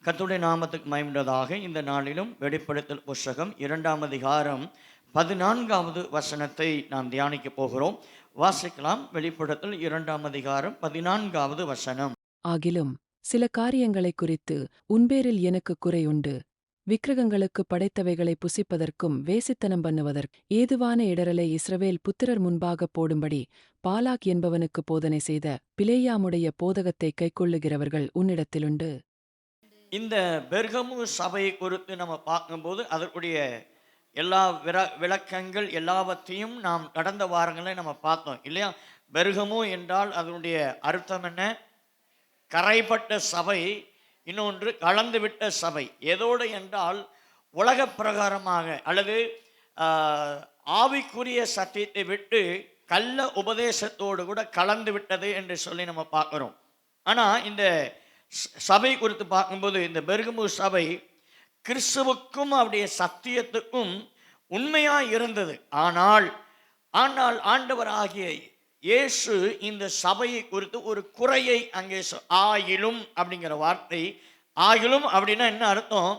கர்த்தருடைய நாமத்துக்கு மகிமையுண்டாதாக. இந்த நாளிலும் வெளிப்படுத்தல் புஸ்தகம் 2ஆம் அதிகாரம் 14வது வசனத்தை நாம் தியானிக்க போகிறோம். வாசிக்கலாம். வெளிப்படுத்தல் 2ஆம் அதிகாரம் 14வது வசனம். ஆகிலும் சில காரியங்களைக் குறித்து உன்பேரில் எனக்கு குறையுண்டு. விக்கிரகங்களுக்கு படைத்தவைகளை புசிப்பதற்கும் வேசித்தனம் பண்ணுவதற்கு ஏதுவான இடரலை இஸ்ரவேல் புத்திரர் முன்பாகப் போடும்படி பாலாக் என்பவனுக்கு போதனை செய்த பிலேயாமுடைய போதகத்தைக் கைக்கொள்ளுகிறவர்கள் உன்னிடத்திலுண்டு. இந்த பெர்கமு சபையை குறித்து நம்ம பார்க்கும்போது அதற்குடைய எல்லா விளக்கங்கள் எல்லாவற்றையும் நாம் கடந்த வாரங்களில் நம்ம பார்த்தோம் இல்லையா. பெர்கமு என்றால் அதனுடைய அர்த்தம் என்ன? கரைப்பட்ட சபை. இன்னொன்று கலந்துவிட்ட சபை. எதோடு என்றால் உலக பிரகாரமாக அல்லது ஆவிக்குரிய சத்தியத்தை விட்டு கள்ள உபதேசத்தோடு கூட கலந்து விட்டது என்று சொல்லி நம்ம பார்க்குறோம். ஆனால் இந்த சபை குறித்து பார்க்கும்போது இந்த பெர்கமு சபை கிறிஸ்துவுக்கும் அவருடைய சத்தியத்துக்கும் உண்மையாக இருந்தது. ஆனால் ஆண்டவர் ஆகிய இயேசு இந்த சபையை குறித்து ஒரு குறையை அங்கே ஆகிலும் அப்படிங்கிற வார்த்தை. ஆகிலும் அப்படின்னா என்ன அர்த்தம்?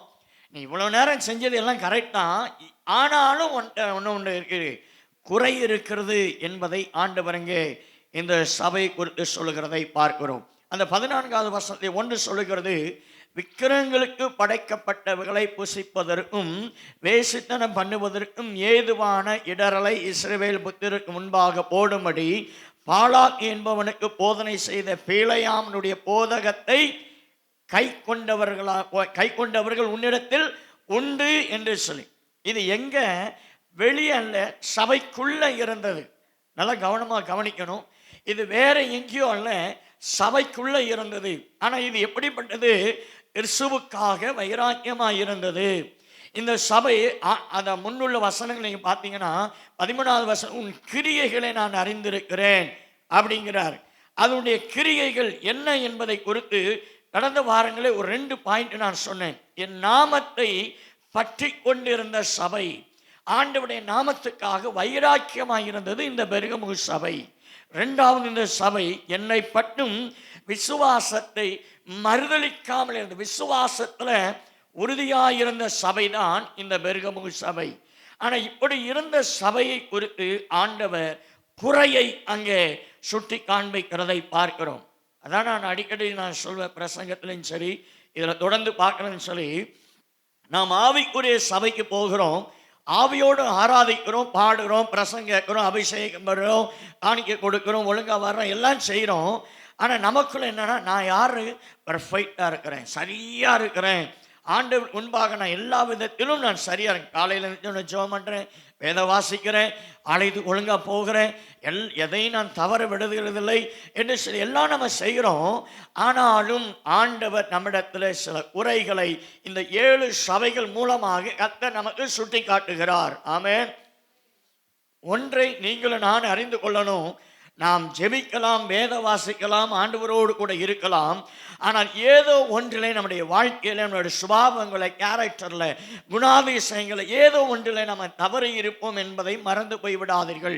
நீ இவ்வளோ நேரம் செஞ்சது எல்லாம் கரெக்ட் தான், ஆனாலும் ஒன்று இருக்குது, குறை இருக்கிறது என்பதை ஆண்டவரங்க இந்த சபை குறித்து சொல்லுகிறதை பார்க்கிறோம். அந்த 14வது வசனத்தை ஒன்று சொல்லுகிறது, விக்கிரகங்களுக்கு படைக்கப்பட்டவர்களை புசிப்பதற்கும் வேசித்தனம் பண்ணுவதற்கும் ஏதுவான இடரலை இஸ்ரவேல் புத்திரருக்கு முன்பாக போடும்படி பாலாக் என்பவனுக்கு போதனை செய்த பிலேயாமுடைய போதகத்தை கை கொண்டவர்கள் உன்னிடத்தில் உண்டு என்று சொல்லி. இது எங்க? வெளியல்ல, சபைக்குள்ள இருந்தது. நல்லா கவனமாக கவனிக்கணும். இது வேற எங்கேயோ அல்ல, சபைக்குள்ள இருந்தது. ஆனால் இது எப்படிப்பட்டது? கிறிஸ்துவுக்காக வைராக்கியமாக இருந்தது இந்த சபை. அந்த முன்னுள்ள வசனங்கள் நீங்கள் பார்த்தீங்கன்னா 13வது வசனம், உன் கிரியைகளை நான் அறிந்திருக்கிறேன் அப்படிங்கிறார். அதனுடைய கிரியைகள் என்ன என்பதை குறித்து கடந்த வாரங்களே ஒரு 2 பாயிண்ட் நான் சொன்னேன். என் நாமத்தை பற்றி கொண்டிருந்த சபை, ஆண்டவருடைய நாமத்துக்காக வைராக்கியமாக இருந்தது இந்த பெர்கமு சபை. 2வது, இந்த சபை என்னை பற்றும் விசுவாசத்தை மறுதளிக்காமல் இருந்த, விசுவாசத்தில் உறுதியாயிருந்த சபைதான் இந்த பெர்கமு சபை. ஆனால் இப்படி இருந்த சபையை குறித்து ஆண்டவர் குறையை அங்கே சுட்டி காண்பிக்கிறதை பார்க்கிறோம். அதான் நான் அடிக்கடி சொல்வேன், பிரசங்கத்திலும் சரி இதில் தொடர்ந்து பார்க்கணும்னு சொல்லி, நாம் ஆவிக்குரிய சபைக்கு போகிறோம், ஆவியோடு ஆராதிக்கிறோம், பாடுகிறோம், பிரசங்க கேட்கிறோம், அபிஷேகம் பண்ணுறோம், காணிக்கை கொடுக்குறோம், ஒழுங்காக வர்றோம், எல்லாம் செய்கிறோம். ஆனால் நமக்குள்ள என்னன்னா, நான் யார்? பர்ஃபெக்டாக இருக்கிறேன், சரியாக இருக்கிறேன், ஆண்டவர் முன்பாக நான் எல்லா விதத்திலும் நான் சரியாக இருக்கேன். காலையில் ஜெபம் பண்ணுறேன், வேத வாசிக்கிறேன், ஆலயத்துக்கு ஒழுங்காக போகிறேன், எதையும் நான் தவற விடுகிறதில்லை என்று சொல்லி எல்லாம் நம்ம செய்கிறோம். ஆனாலும் ஆண்டவர் நம்மிடத்தில் சில குறைகளை இந்த 7 சபைகள் மூலமாக கர்த்தர் நமக்கு சுட்டி காட்டுகிறார். ஆமென். ஒன்றை நீங்களும் நான் அறிந்து கொள்ளணும். நாம் ஜெபிக்கலாம், வேத வாசிக்கலாம், ஆண்டவரோடு கூட இருக்கலாம். ஆனால் ஏதோ ஒன்றிலே நம்முடைய வாழ்க்கையில், நம்மளுடைய சுபாவங்களை, கேரக்டரில், குணாதிசயங்களை ஏதோ ஒன்றிலே நம்ம தவறி இருப்போம் என்பதை மறந்து போய்விடாதீர்கள்.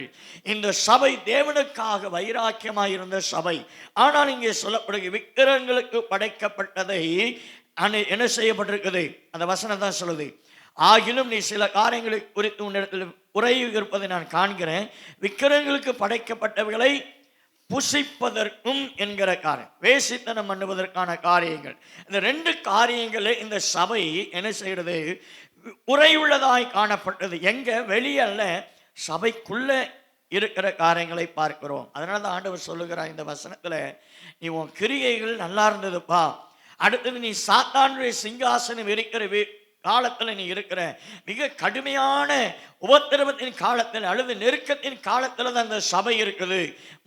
இந்த சபை தேவனுக்காக வைராக்கியமாக இருந்த சபை. ஆனால் இங்கே சொல்லப்படுகிற விக்கிரகங்களுக்கு படைக்கப்பட்டதை என்ன செய்யப்பட்டிருக்குது? அந்த வசனம் தான் சொல்லுது, ஆகிலும் நீ சில காரியங்களை குறித்து உன்னிடத்தில் குறைவு இருப்பதை நான் காண்கிறேன், விக்கிரகங்களுக்கு படைக்கப்பட்டவர்களை புசிப்பதற்கும் என்கிற காரியம், வேசித்தனம் பண்ணுவதற்கான காரியங்கள். இந்த 2 காரியங்களே இந்த சபை என்ன செய்கிறது? குறைவுள்ளதாய் காணப்பட்டது. எங்க? வெளியல்ல, சபைக்குள்ள இருக்கிற காரியங்களை பார்க்கிறோம். அதனால தான் ஆண்டவர் சொல்லுகிறார் இந்த வசனத்தில், நீ உன் கிரியைகள் நல்லா இருந்ததுப்பா, அடுத்தது நீ சாத்தானுடைய சிங்காசனம் இருக்கிற காலத்தில் நீ இருக்கிற, மிக கடுமையான உபத்திரவத்தின் காலத்தில் அல்லது நெருக்கத்தின் காலத்தில் தான் அந்த சபை இருக்குது.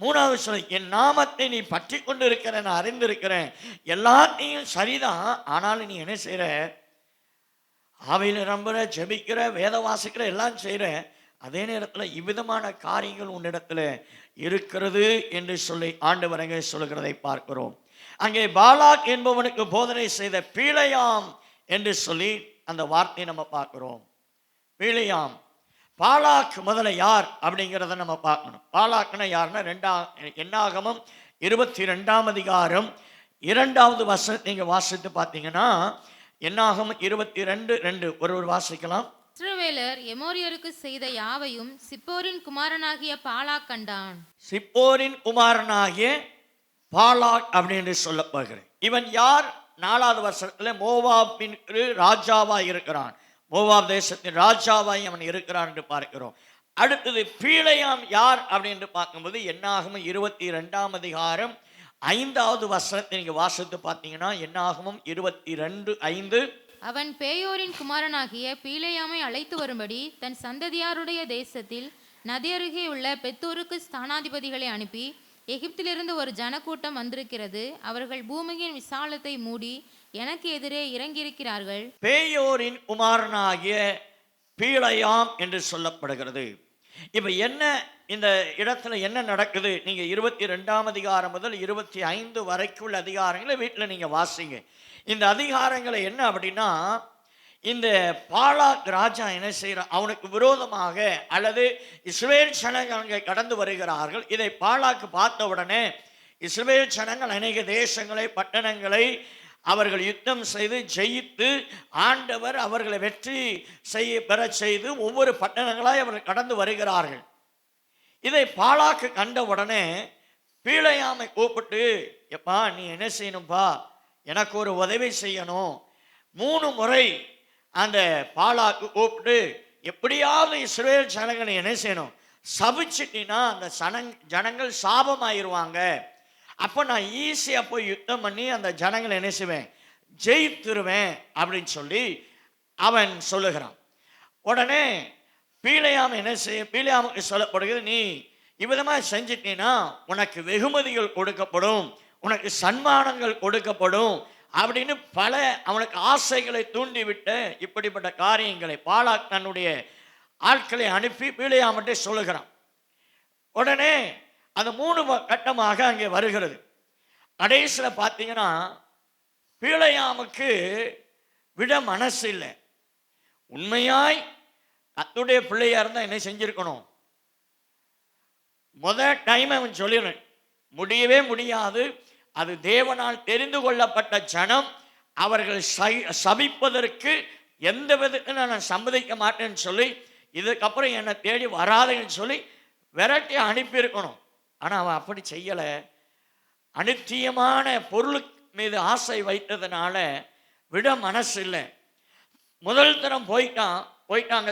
3வது சொல்ல, என் நாமத்தை நீ பற்றி கொண்டு இருக்கிற, நான் அறிந்திருக்கிறேன், எல்லாத்தையும் சரிதான், ஆனாலும் நீ என்ன செய்கிற? ஆவியில் நம்புற, ஜெபிக்கிற, வேத வாசிக்கிற, எல்லாம் செய்கிற, அதே நேரத்தில் இவ்விதமான காரியங்கள் உன்னிடத்தில் இருக்கிறது என்று சொல்லி ஆண்டவர் அங்கே சொல்லுகிறதை பார்க்கிறோம். அங்கே பாலாக் என்பவனுக்கு போதனை செய்த பிலேயாம் என்று சொல்லி அந்த வார்த்தையை நம்ம பார்க்கிறோம். பிலேயாம், பாலாக் முதல்ல யார் அப்படிங்கிறத நம்ம பார்க்கணும். பாலாக்னா யாருன்னா, என்னாகமம் 22ஆம் அதிகாரம் 2வது வசனத்தை நீங்கள் வாசித்து பார்த்தீங்கன்னா, என்னாகமம் 22:2 ஒருவர் வாசிக்கலாம். இஸ்ரவேலர் எமோரியருக்கு செய்த யாவையும் சிப்போரின் குமாரனாகிய பாலாக் கண்டான். சிப்போரின் குமாரனாகிய பாலாக் அப்படின்னு சொல்லப்படுகிறேன். இவன் யார்? 4வது வருஷத்துல மோவாபின் ராஜாவா இருக்கிறான். மோவாப் தேசத்தின் ராஜாவாய் அவன் இருக்கிறான் என்று பார்க்கிறோம். அடுத்தது பீழையாம் யார் அப்படின்னு பார்க்கும்போது என்னாகமம் 22ஆம் அதிகாரம் 5வது வசனத்தை நீங்க வாசித்து பார்த்தீங்கன்னா என்னாகமம் 22:5 அவன் பேயோரின் குமாரனாகிய பீலேயாமை அழைத்து வரும்படி தன் சந்ததியாருடைய தேசத்தில் நதி அருகே உள்ள பெத்தூருக்கு ஸ்தானாதிபதிகளை அனுப்பி, எகிப்திலிருந்து ஒரு ஜனக்கூட்டம் வந்திருக்கிறது, அவர்கள் பூமியின் விசாலத்தை மூடி எனக்கு எதிரே இறங்கியிருக்கிறார்கள். பேயோரின் குமாரனாகிய பீழையாம் என்று சொல்லப்படுகிறது. இப்ப என்ன இந்த இடத்துல என்ன நடக்குது? நீங்க 22ஆம் அதிகாரம் முதல் 25 வரைக்குள்ள அதிகாரங்களை வீட்டில் நீங்க வாசிங்க. இந்த அதிகாரங்களை என்ன அப்படின்னா, இந்த பாலாக் ராஜா என்ன செய்யறான்? அவனுக்கு விரோதமாக அல்லது இஸ்ரவேல் ஜனங்கள் கடந்து வருகிறார்கள். இதை பாலாக்கு பார்த்த உடனே இஸ்ரவேல் ஜனங்கள் அநேக தேசங்களை பட்டணங்களை அவர்கள் யுத்தம் செய்து ஜெயித்து ஆண்டவர் அவர்களை வெற்றி பெற செய்து ஒவ்வொரு பட்டணங்களாய் அவர்கள் கடந்து வருகிறார்கள். இதை பாலாக்கு கண்ட உடனே பீழையாமை கூப்பிட்டு, எப்பா நீ என்ன செய்யணும்பா, எனக்கு ஒரு உதவி செய்யணும். 3 முறை அந்த பாலாக்கு கூப்பிட்டு, எப்படியாவது இஸ்ரவேல் ஜனங்களை என்ன செய்யணும், சபிச்சிட்டினா அந்த ஜனங்கள் சாபமாயிருவாங்க. அப்போ நான் ஈஸியாக போய் யுத்தம் பண்ணி அந்த ஜனங்களை என்ன செய்வேன், ஜெயித்துருவேன் அப்படின்னு சொல்லி அவன் சொல்லுகிறான். உடனே பீழையாம் என்ன செய்ய, பீழையாமுக்கு சொல்லப்படுகிறது, நீ இவ்விதமாக செஞ்சிட்டீன்னா உனக்கு வெகுமதிகள் கொடுக்கப்படும், உனக்கு சன்மானங்கள் கொடுக்கப்படும் அப்படின்னு பல அவனுக்கு ஆசைகளை தூண்டிவிட்ட இப்படிப்பட்ட காரியங்களை பாலாக் தன்னுடைய ஆட்களை அனுப்பி பீழையாமட்டே சொல்லுகிறான். உடனே அந்த 3 கட்டமாக அங்கே வருகிறது. கடைசியில் பார்த்தீங்கன்னா பீழையாமுக்கு விட மனசு இல்லை. உண்மையாய் கர்த்தருடைய பிள்ளையா இருந்தால் என்ன செஞ்சிருக்கணும்? டைம் அவன் சொல்லிடுறேன், முடியவே முடியாது, அது தேவனால் தெரிந்து கொள்ளப்பட்ட ஜனம், அவர்கள் சபிப்பதற்கு எந்த விதத்தில் நான் சம்மதிக்க மாட்டேன்னு சொல்லி இதுக்கப்புறம் என்னை தேடி வராதுன்னு சொல்லி விரட்டி அனுப்பியிருக்கணும். ஆனால் அவன் அப்படி செய்யலை. அனித்தியமான பொருளுக்கு மீது ஆசை வைத்ததுனால விட மனசு இல்லை. முதல் தரம் போயிட்டாங்க.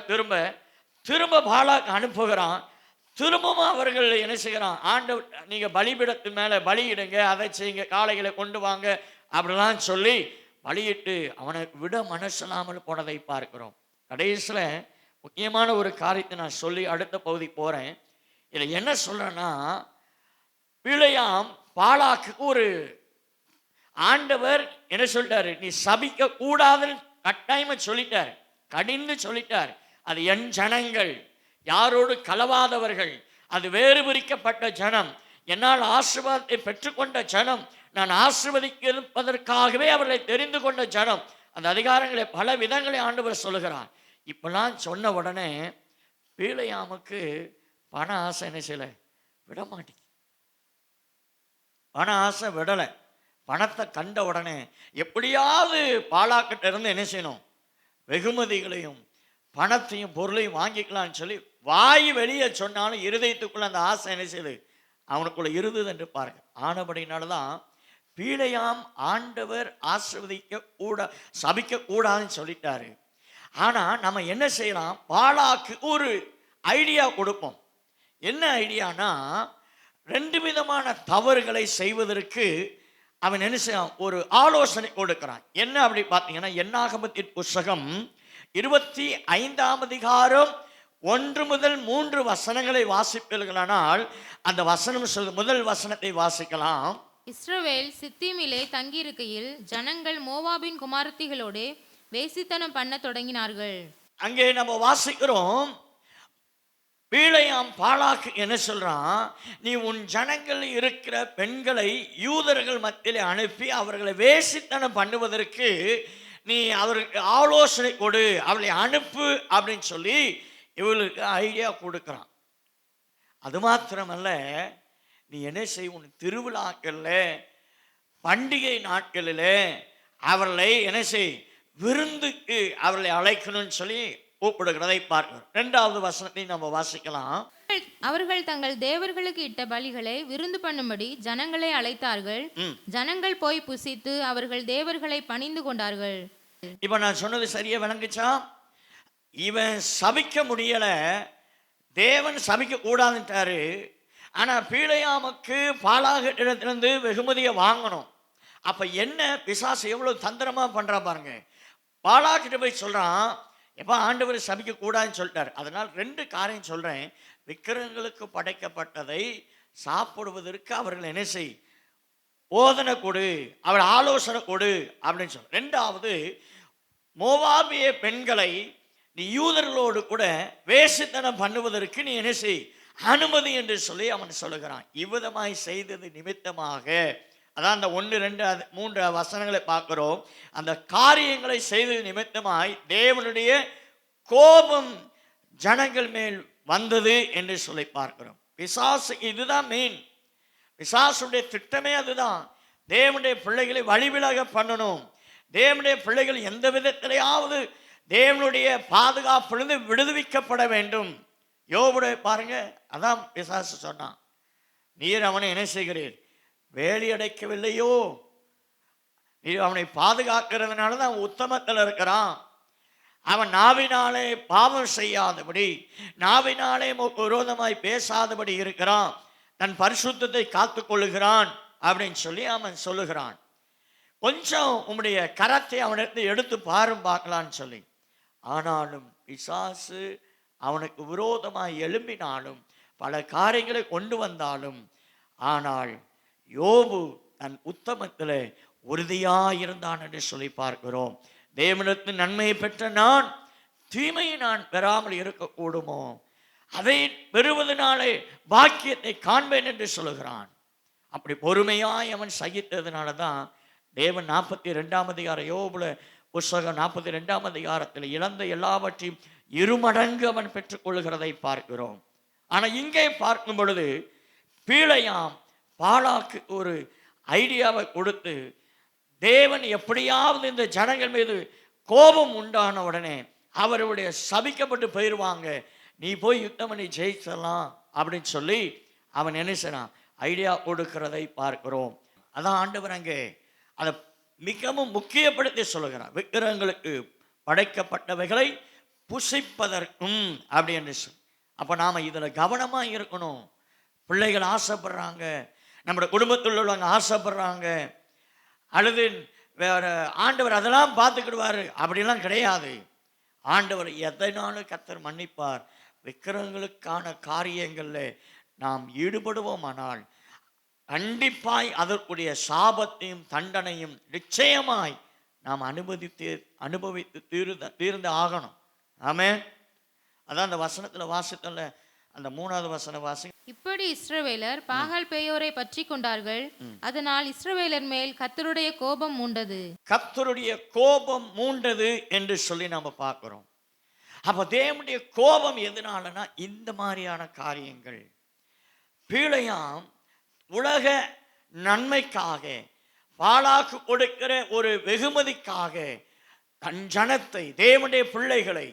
திரும்ப பாலாக்கு அனுப்புகிறான். திரும்பவும் அவர்கள் என்ன செய்கிறான், ஆண்டவர் நீங்கள் பலிபீடத்து மேலே பலியிடுங்க, அதை செய்யுங்க, காளைகளை கொண்டு வாங்க அப்படிலாம் சொல்லி பலியிட்டு அவனை விட மனசில்லாமல் போனதை பார்க்கிறோம். கடைசியில் முக்கியமான ஒரு காரியத்தை நான் சொல்லி அடுத்த பகுதி போகிறேன். இதில் என்ன சொல்கிறேன்னா, பீழையாம் பாலாக்கு ஒரு ஆண்டவர் என்ன சொல்லிட்டாரு, நீ சபிக்க கூடாதுன்னு கட்டாயமா சொல்லிட்டார், கடிந்து சொல்லிட்டார். அது என் ஜனங்கள், யாரோடு கலவாதவர்கள், அது வேறு பிரிக்கப்பட்ட ஜனம், என்னால் ஆசீர்வாதத்தை பெற்றுக்கொண்ட ஜனம், நான் ஆசீர்வதிப்பதற்காகவே அவர்களை தெரிந்து கொண்ட ஜனம். அந்த அதிகாரங்களை பல விதங்களை ஆண்டவர் சொல்லுகிறார். இப்பெல்லாம் சொன்ன உடனே பீழையாமுக்கு பண ஆசை என்ன செய்யலை, விடமாட்டேங்குது. பண ஆசை விடலை. பணத்தை கண்ட உடனே எப்படியாவது பாலாக்கிட்ட இருந்து என்ன செய்யணும், வெகுமதிகளையும் பணத்தையும் பொருளையும் வாங்கிக்கலாம்னு சொல்லி வாய் வெளியே சொன்னாலும் இருதயத்துக்குள்ள அந்த ஆசை என்ன செய்யுது, அவனுக்குள்ள இருந்தது என்று பாருங்க. ஆனபடினால்தான் பீழையாம் ஆண்டவர் ஆசீர்வதிக்க சபிக்க கூடாதுன்னு சொல்லிட்டாரு. ஆனால் நம்ம என்ன செய்யலாம், பாலாக்கு ஒரு ஐடியா கொடுப்போம். என்ன ஐடியானா, 2 விதமான தவறுகளை செய்வதற்கு அவன் என்ன செய்யலாம், ஒரு ஆலோசனை கொடுக்கிறான். என்ன அப்படி பார்த்தீங்கன்னா, என்னாகமத்தின் புஸ்தகம் 25ஆம் அதிகாரம் 1 முதல் 3 வசனங்களை வாசிப்பீர்களானால் அந்த வசனம் முதல் வசனத்தை வாசிக்கலாம். இஸ்ரவேல் சித்தீமிலே தங்கியிருக்கையில் ஜனங்கள் மோவாபின் குமாரத்திகளோடு வேசித்தனம் பண்ண தொடங்கினார்கள். அங்கே நம்ம வாசிக்கிறோம், பீழையாம் பாலாக்கு என்ன சொல்றான், நீ உன் ஜனங்கள் இருக்கிற பெண்களை யூதர்கள் மத்தியிலே அனுப்பி அவர்களை வேசித்தனம் பண்ணுவதற்கு நீ அவருக்கு ஆலோசனை கொடு, அவளை அனுப்பு அப்படின்னு சொல்லி இவளுக்கு ஐடியா கொடுக்குறான். அது மாத்திரமல்ல, நீ என்ன செய், உன் திருவிழாக்களில் பண்டிகை நாட்களில் அவர்களை என்ன செய், விருந்துக்கு அவர்களை அழைக்கணும்னு சொல்லி கூப்பிடுகிறதை பார்க்கிறோம். 2வது வசனத்தை நம்ம வாசிக்கலாம். அவர்கள் தங்கள் தேவர்களுக்கு இட்ட பலிகளை விருந்து பண்ணும்படி ஜனங்களை அழைத்தார்கள். ஜனங்கள் போய் புசித்து அவர்கள் தேவர்களை பணிந்து கொண்டார்கள். இப்ப நான் சொன்னது சரியா விளங்குச்சா? இவன் சபிக்க முடியல, தேவன் சபிக்க கூடாதுட்டாரு. ஆனா பீலையாமுக்கு பாலாக இடத்திலிருந்து வெகுமதியை வாங்கணும். அப்ப என்ன பிசாசு எவ்வளவு தந்திரமா பண்றா பாருங்க. பாலாக்கிட்ட போய் சொல்றான், எப்ப ஆண்டவர் சபிக்க கூடாதுன்னு சொல்லிட்டார். அதனால் 2 காரியம் சொல்றேன். விக்கிரகங்களுக்கு படைக்கப்பட்டதை சாப்பிடுவதற்கு அவர்கள் என்ன செய், போதனை கொடு, அவர் ஆலோசனை கொடு அப்படின்னு சொல்ற. 2வது, மோவாபிய பெண்களை நீ யூதர்களோடு கூட வேசித்தனம் பண்ணுவதற்கு நீ என்ன செய், அனுமதி என்று சொல்லி அவன் சொல்லுகிறான். இவ்விதமாய் செய்தது நிமித்தமாக, அதான் அந்த 1, 2, 3 வசனங்களை பார்க்கிறோம். அந்த காரியங்களை செய்தது நிமித்தமாய் தேவனுடைய கோபம் ஜனங்கள் மேல் வந்தது என்று சொல்லி பார்க்கிறோம். பிசாசு இதுதான் மெயின். பிசாசுடைய திட்டமே அதுதான். தேவனுடைய பிள்ளைகளை வழிவிலக பண்ணணும். தேவனுடைய பிள்ளைகள் எந்த விதத்திலேயாவது தேவனுடைய பாதுகாப்பிலிருந்து விடுவிக்கப்பட வேண்டும். யோபுடைய பாருங்க, அதான் பிசாசு சொன்னான், நீர் அவனை என்ன செய்கிறீர், வேலி அடைக்கவில்லையோ, நீர் அவனை பாதுகாக்கிறதுனால தான் உத்தமத்தில் இருக்கிறான். அவன் நாவினாலே பாவம் செய்யாதபடி, நாவினாலே விரோதமாய் பேசாதபடி இருக்கிறான், தன் பரிசுத்தத்தை காத்து கொள்ளுகிறான் அப்படின்னு சொல்லி அவன் சொல்லுகிறான். கொஞ்சம் உம்முடைய கரத்தை அவனிடத்தை எடுத்து பாரும் பார்க்கலான்னு சொல்லி. ஆனாலும் பிசாசு அவனுக்கு விரோதமாய் எழும்பினாலும் பல காரியங்களை கொண்டு வந்தாலும், ஆனால் யோபு தன் உத்தமத்தில் உறுதியாயிருந்தான் என்று சொல்லி பார்க்கிறோம். தேவனிடத்தில் நன்மையை பெற்ற நான் தீமையை நான் பெறாமல் இருக்கக்கூடுமோ, அதை பெறுவதனாலே பாக்கியத்தை காண்பேன் என்று சொல்லுகிறான். அப்படி பொறுமையாய் அவன் சகித்ததுனால தான் தேவன் 42ஆம் அதிகாரம், யோபுல புஸ்தகம் 42ஆம் அதிகாரத்தில் இழந்த எல்லாவற்றையும் 2 மடங்கு அவன் பெற்றுக்கொள்கிறதை பார்க்கிறோம். ஆனால் இங்கே பார்க்கும் பொழுது பீலையாம் பாலாக்கு ஒரு ஐடியாவை கொடுத்து, தேவன் எப்படியாவது இந்த ஜனங்கள் மீது கோபம் உண்டான உடனே அவருடைய சபிக்கப்பட்டு போயிடுவாங்க, நீ போய் யுத்தம் பண்ணி ஜெயிச்சலாம் அப்படின்னு சொல்லி அவன் என்ன செய்யறான், ஐடியா கொடுக்கிறதை பார்க்கிறோம். அதான் ஆண்டவர் அங்கே அதை மிகவும் முக்கியப்படுத்தி சொல்லுகிறார். விக்கிரகங்களுக்கு படைக்கப்பட்டவைகளை புசிப்பதற்கும் அப்படி என்று சொல். அப்போ நாம் இதில் கவனமாக இருக்கணும். பிள்ளைகள் ஆசைப்படுறாங்க, நம்முடைய குடும்பத்தில் உள்ளவங்க ஆசைப்படுறாங்க, அல்லது வேற ஆண்டவர் அதெல்லாம் பார்த்துக்கிடுவார் அப்படிலாம் கிடையாது. ஆண்டவர் எதனாலும் கர்த்தர் மன்னிப்பார். விக்கிரகங்களுக்கான காரியங்களில் நாம் ஈடுபடுவோமானால் கண்டிப்பாய் அதற்குரிய சாபத்தையும் தண்டனையும் நிச்சயமாய் நாம் அனுபவித்து தீர்ந்து ஆகணும். ஆமென். அதான் அந்த வசனத்தில் வாசித்தல, அந்த 3வது வசனம் வாசி. இப்படி இஸ்ரவேலர் பாகால் பேயோரை பற்றி கொண்டார்கள், அதனால் இஸ்ரவேலர் மேல் கர்த்தருடைய கோபம் மூண்டது. கர்த்தருடைய கோபம் மூண்டது என்று சொல்லி நாம பார்க்கிறோம். அப்ப தேவனுடைய கோபம் எதனாலனா இந்த மாதிரியான காரியங்கள். பீலையாம் உலக நன்மைக்காக, பாலாக்கு கொடுக்கிற ஒரு வெகுமதிக்காக தன் ஜனத்தை, தேவனுடைய பிள்ளைகளை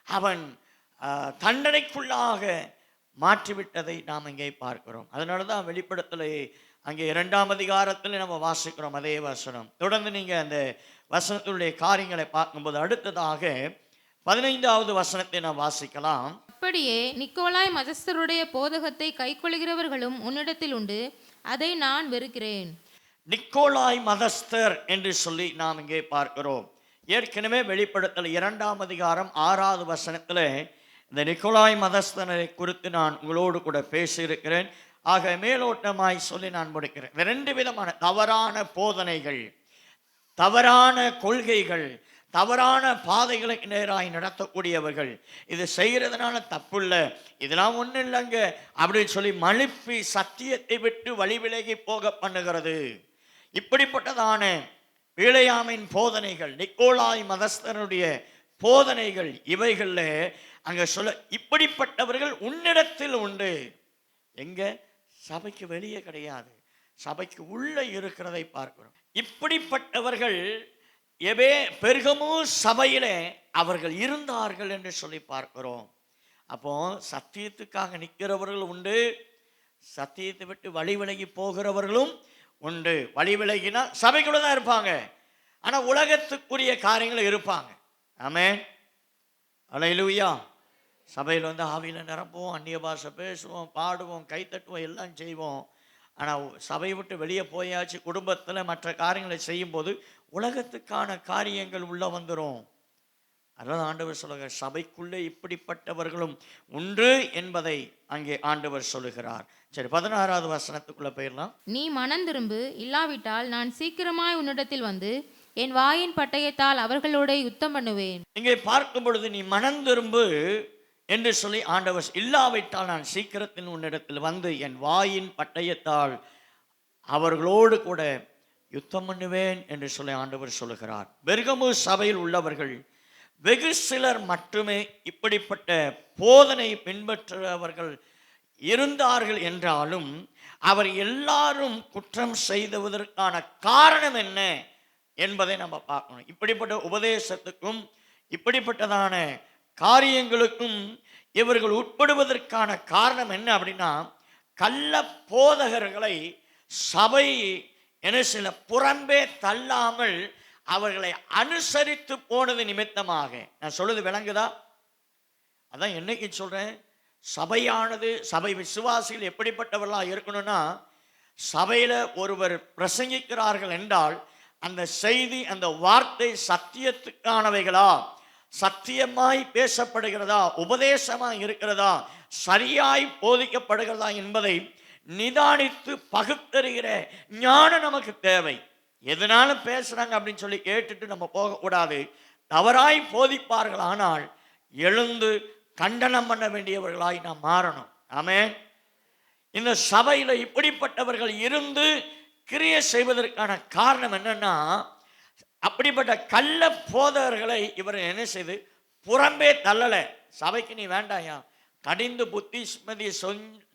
அவன் தண்டனைக்குள்ளாக மாற்றிவிட்டதை நாம் இங்கே பார்க்கிறோம். அதனால தான் வெளிப்படத்தில் அங்கே 2ஆம் அதிகாரத்தில் நம்ம வாசிக்கிறோம் அதே வசனம். தொடர்ந்து நீங்கள் அந்த வசனத்தினுடைய காரியங்களை பார்க்கும்போது அடுத்ததாக 15வது வசனத்தை நாம் வாசிக்கலாம். அப்படியே நிக்கோலாய் மதஸ்தருடைய போதகத்தை கைக்கொள்கிறவர்களும் உன்னிடத்தில் உண்டு, அதை நான் வெறுக்கிறேன். நிக்கோலாய் மதஸ்தர் என்று சொல்லி நாம் இங்கே பார்க்கிறோம். ஏற்கனவே வெளிப்படத்தில் 2ஆம் அதிகாரம் 6வது வசனத்தில் இந்த நிக்கோலாய் மதஸ்தனை குறித்து நான் உங்களோடு கூட பேசியிருக்கிறேன். ஆக மேலோட்டமாய் சொல்லி நான் முடிக்கிறேன். 2 விதமான தவறான போதனைகள், தவறான கொள்கைகள், தவறான பாதைகளுக்கு நேராய் நடத்தக்கூடியவர்கள். இது செய்கிறதுனால தப்பு இல்லை, இதெல்லாம் ஒன்றும் இல்லைங்க அப்படின்னு சொல்லி மழுப்பி சத்தியத்தை விட்டு வழி விலகி போக பண்ணுகிறது. இப்படிப்பட்டதான பீலையாமின் போதனைகள், நிக்கோலாய் மதஸ்தனுடைய போதனைகள், இவைகளில் அங்கே சொல்ல இப்படிப்பட்டவர்கள் உன்னிடத்தில் உண்டு. எங்க? சபைக்கு வெளியே கிடையாது, சபைக்கு உள்ள இருக்கிறதை பார்க்கிறோம். இப்படிப்பட்டவர்கள் பெர்கமு சபையிலே அவர்கள் இருந்தார்கள் என்று சொல்லி பார்க்கிறோம். அப்போ சத்தியத்துக்காக நிற்கிறவர்கள் உண்டு, சத்தியத்தை விட்டு வழி விலகி போகிறவர்களும் உண்டு. வழி விலகினா சபைக்குள்ள தான் இருப்பாங்க, ஆனா உலகத்துக்குரிய காரியங்கள் இருப்பாங்க. ஆமென், அல்லேலூயா. சபையில் வந்து ஆவியில நிரப்புவோம், அந்நிய பாஷை பேசுவோம், பாடுவோம், கைத்தட்டுவோம், எல்லாம் செய்வோம். ஆனால் சபையை விட்டு வெளியே போயாச்சு, குடும்பத்தில் மற்ற காரியங்களை செய்யும்போது உலகத்துக்கான காரியங்கள் உள்ள வந்துடும். அதனால் ஆண்டவர் சொல்லுகிறார், சபைக்குள்ளே இப்படிப்பட்டவர்களும் உண்டு என்பதை அங்கே ஆண்டவர் சொல்லுகிறார். சரி, 16வது வசனத்துக்குள்ள போயிடலாம். நீ மனம் திரும்பு, இல்லாவிட்டால் நான் சீக்கிரமாய் உன்னிடத்தில் வந்து என் வாயின் பட்டயத்தால் அவர்களோட யுத்தம் பண்ணுவேன். இங்கே பார்க்கும் பொழுது நீ மனம் திரும்பு என்று சொல்லி ஆண்டவர், இல்லாவிட்டால் நான் சீக்கிரத்தில் உன்னிடத்தில் வந்து என் வாயின் பட்டயத்தால் அவர்களோடு கூட யுத்தம் பண்ணுவேன் என்று சொல்லி ஆண்டவர் சொல்லுகிறார். பெர்கமு சபையில் உள்ளவர்கள் வெகு சிலர் மட்டுமே இப்படிப்பட்ட போதனை பின்பற்றுபவர்கள் இருந்தார்கள் என்றாலும் அவர் எல்லாரும் குற்றம் செய்துவதற்கான காரணம் என்ன என்பதை நம்ம பார்க்கணும். இப்படிப்பட்ட உபதேசத்துக்கும் இப்படிப்பட்டதான காரியங்களுக்கும் இவர்கள் உட்படுவதற்கான காரணம் என்ன அப்படின்னா, கள்ள போதகர்களை சபை என சில புறம்பே தள்ளாமல் அவர்களை அனுசரித்து போனது நிமித்தமாக. நான் சொல்றது விளங்குதா? அதான் என்னைக்கு சொல்றேன், சபையானது, சபை விசுவாசிகள் எப்படிப்பட்டவர்களாக இருக்கணும்னா, சபையில ஒருவர் பிரசங்கிக்கிறார்கள் என்றால் அந்த செய்தி, அந்த வார்த்தை சத்தியத்துக்கானவைகளா, சத்தியமாய் பேசப்படுகிறதா, உபதேசமாய் இருக்கிறதா, சரியாய் போதிக்கப்படுகிறதா என்பதை நிதானித்து பகுத்தறிகிற ஞானம் நமக்கு தேவை. எதனாலும் பேசுறாங்க அப்படின்னு சொல்லி கேட்டுட்டு நம்ம போகக்கூடாது. தவறாய் போதிப்பார்கள், ஆனால் எழுந்து கண்டனம் பண்ண வேண்டியவர்களாய் நாம் மாறணும். ஆமென். இந்த சபையில இப்படிப்பட்டவர்கள் இருந்து கிரியை செய்வதற்கான காரணம் என்னன்னா, அப்படிப்பட்ட கள்ள போதகர்களை இவர் என்ன செய்து புறம்பே தள்ளலை. சபைக்கு நீ வேண்டாயா, கடிந்து புத்திமதி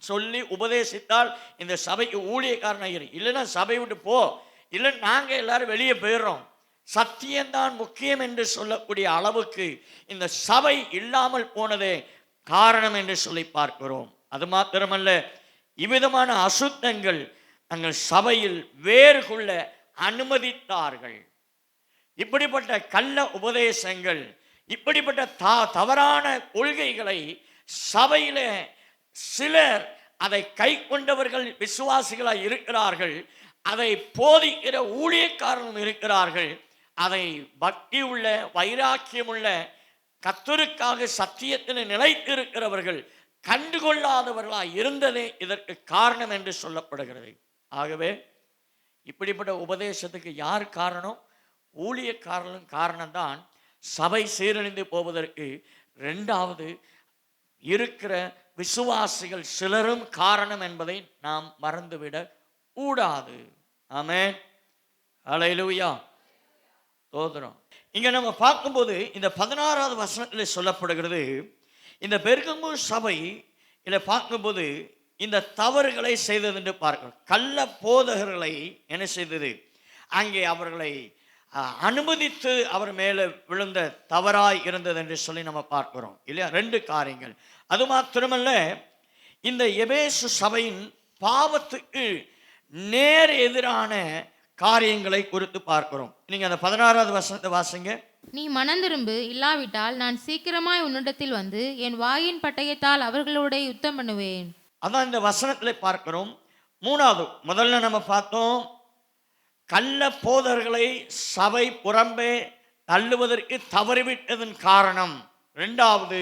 சொல்லி உபதேசித்தால் இந்த சபைக்கு ஊழியக்காரன் இரு, இல்லைன்னா சபை விட்டு போ, இல்லை நாங்கள் எல்லாரும் வெளியே போயிடுறோம், சத்தியம்தான் முக்கியம் என்று சொல்லக்கூடிய அளவுக்கு இந்த சபை இல்லாமல் போனதே காரணம் என்று சொல்லி பார்க்கிறோம். அது மாத்திரமல்ல, இவ்விதமான அசுத்தங்கள் தங்கள் சபையில் வேறு கொள்ள அனுமதித்தார்கள். இப்படிப்பட்ட கள்ள உபதேசங்கள், இப்படிப்பட்ட தவறான கொள்கைகளை சபையில சிலர் அதை கை கொண்டவர்கள் விசுவாசிகளாய் இருக்கிறார்கள், அதை போதிக்கிற ஊழியக்காரர்களும் இருக்கிறார்கள். அதை பக்தி உள்ள, வைராக்கியம் உள்ள, கர்த்தருக்காக சத்தியத்தில் நிலைத்திருக்கிறவர்கள் கண்டுகொள்ளாதவர்களாய் இருந்ததே இதற்கு காரணம் என்று சொல்லப்படுகிறது. ஆகவே இப்படிப்பட்ட உபதேசத்துக்கு யார் காரணம்? ஊழியக்காரர்களும் காரணம்தான். சபை சீரழிந்து போவதற்கு இரண்டாவது இருக்கிற விசுவாசிகள் சிலரும் காரணம் என்பதை நாம் மறந்துவிடக் கூடாது. ஆமென், அல்லேலூயா, ஸ்தோத்திரம். இங்க நம்ம பார்க்கும்போது இந்த 16வது வசனத்தில் சொல்லப்படுகிறது, இந்த பெர்கமு சபை இதை பார்க்கும்போது இந்த தவறுகளை செய்தது என்று பார்க்கிறோம். கள்ள போதகர்களை என்ன செய்தது, அங்கே அவர்களை அனுமதித்து அவர் மேலே விழுந்த தவறாய் இருந்தது என்று சொல்லி நம்ம பார்க்கிறோம் இல்லையா? 2 காரியங்கள். அது மாத்திரமல்ல, இந்த எபேசு சபையின் பாவத்துக்கு நேர் எதிரான காரியங்களை குறித்து பார்க்கிறோம். நீங்க அந்த 16வது வசனத்தை வாசிங்க. நீ மனம் திரும்பு, இல்லாவிட்டால் நான் சீக்கிரமாய் உன்னிடத்தில் வந்து என் வாயின் பட்டயத்தால் அவர்களோட யுத்தம் பண்ணுவேன். அதான் இந்த வசனத்தில் பார்க்கிறோம். 3வது, முதல்ல நம்ம பார்த்தோம், கள்ள போதர்களை சபை புறம்பே தள்ளுவதற்கு தவறிவிட்டதன் காரணம். 2வது,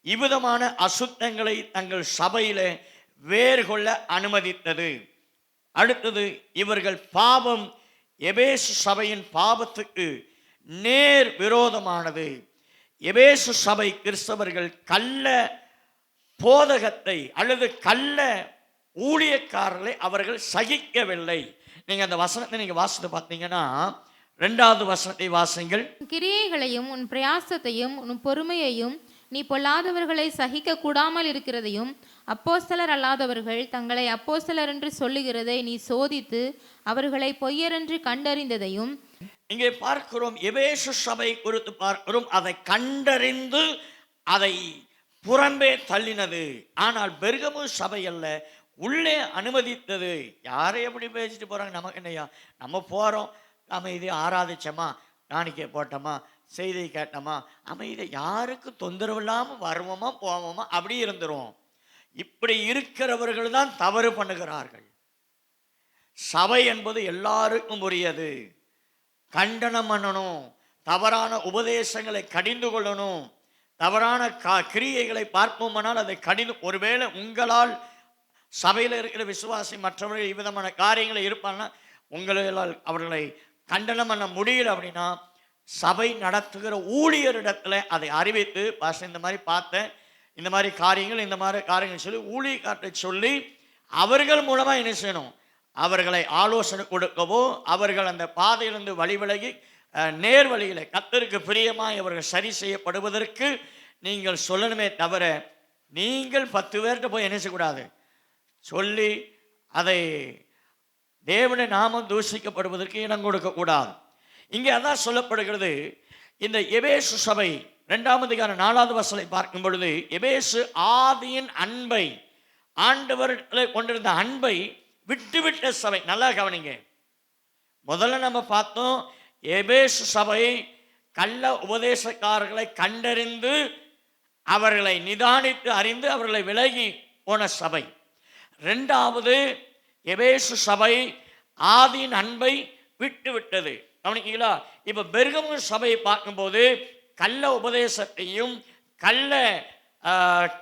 இவ்விதமான அசுத்தங்களை தங்கள் சபையில வேறு கொள்ள அனுமதித்தது. அடுத்தது, இவர்கள் பாவம் எபேசு சபையின் பாவத்துக்கு நேர் விரோதமானது. எபேசு சபை கிறிஸ்தவர்கள் கள்ள போதகத்தை அல்லது கள்ள ஊழியக்காரர்களை அவர்கள் சகிக்கவில்லை. நீங்க அந்த வசனத்தை நீங்க வாசித்து பார்த்தீங்கன்னா, 2வது வசனத்தை வாசிங்கள். கிரியைகளையும் உன் பிரயாசத்தையும் உன் பொறுமையையும் நீ பொல்லாதவர்களை சகிக்க கூடாமல் இருக்கிறதையும் அப்போஸ்தலர் அல்லாதவர்கள் தங்களை அப்போஸ்தலர் என்று சொல்லுகிறதை நீ சோதித்து அவர்களை பொய்யரென்று கண்டறிந்ததையும். இங்கே பார்க்கிறோம், எபேசு சபை குறித்து பார்க்கிறோம், அதை கண்டறிந்து அதை புறம்பே தள்ளினது. ஆனால் பெர்கமு சபை அல்ல, உள்ளே அனுமதித்தது. யாரை எப்படி பேசிட்டு போறாங்க, நமக்கு என்னையா, நம்ம போறோம், அமைதி ஆராதிச்சோமா, காணிக்கை போட்டோமா, செய்தி கேட்டோமா, அமைதி, யாருக்கு தொந்தரவு இல்லாமல் வருவோமா போவோமா அப்படி இருந்துரும். இப்படி இருக்கிறவர்கள் தான் தவறு பண்ணுகிறார்கள். சபை என்பது எல்லாருக்கும் உரியது. கண்டனம் பண்ணணும், தவறான உபதேசங்களை கடிந்து கொள்ளணும், தவறான கிரியைகளை பார்ப்போமானால் அதை கடிந்து, ஒருவேளை உங்களால் சபையில் இருக்கிற விசுவாசி மற்றவர்கள் இவ்விதமான காரியங்களை இருப்பாங்கன்னா உங்களால் அவர்களை கண்டனம் பண்ண முடியல அப்படின்னா சபை நடத்துகிற ஊழியரிடத்துல அதை அறிவித்து, பாஸ்டர் இந்த மாதிரி பார்த்தேன், இந்த மாதிரி காரியங்கள் சொல்லி ஊழியக்காரத்தை சொல்லி அவர்கள் மூலமாக என்ன செய்யணும், அவர்களை ஆலோசனை கொடுக்கவோ, அவர்கள் அந்த பாதையிலிருந்து வழிவிலகி நேர் வழியில் கர்த்தருக்கு பிரியமாய் அவர்கள் சரி செய்யப்படுவதற்கு நீங்கள் சொல்லணுமே தவிர, நீங்கள் 10 பேர்கிட்ட போய் என்ன செய்யக்கூடாது, சொல்லி அதை தேவனுடைய நாமம் தூஷிக்கப்படுவதற்கு இடம் கொடுக்கக்கூடாது. இங்கே அதான் சொல்லப்படுகிறது. இந்த எபேசு சபை 2ஆம் அதிகாரம் 4வது வசனத்தை பார்க்கும் பொழுது, எபேசு ஆதியின் அன்பை, ஆண்டவரிடத்தில் கொண்டிருந்த அன்பை விட்டுவிட்ட சபை. நல்லா கவனிங்க. முதல்ல நம்ம பார்த்தோம், எபேசு சபை கள்ள உபதேசக்காரர்களை கண்டறிந்து அவர்களை நிதானித்து அறிந்து அவர்களை விலகி போன சபை. 2வது, எபேசு சபை ஆதியின் அன்பை விட்டு விட்டது. கவனிக்கீங்களா? இப்ப பெர்கமு சபையை பார்க்கும்போது கள்ள உபதேசத்தையும் கள்ள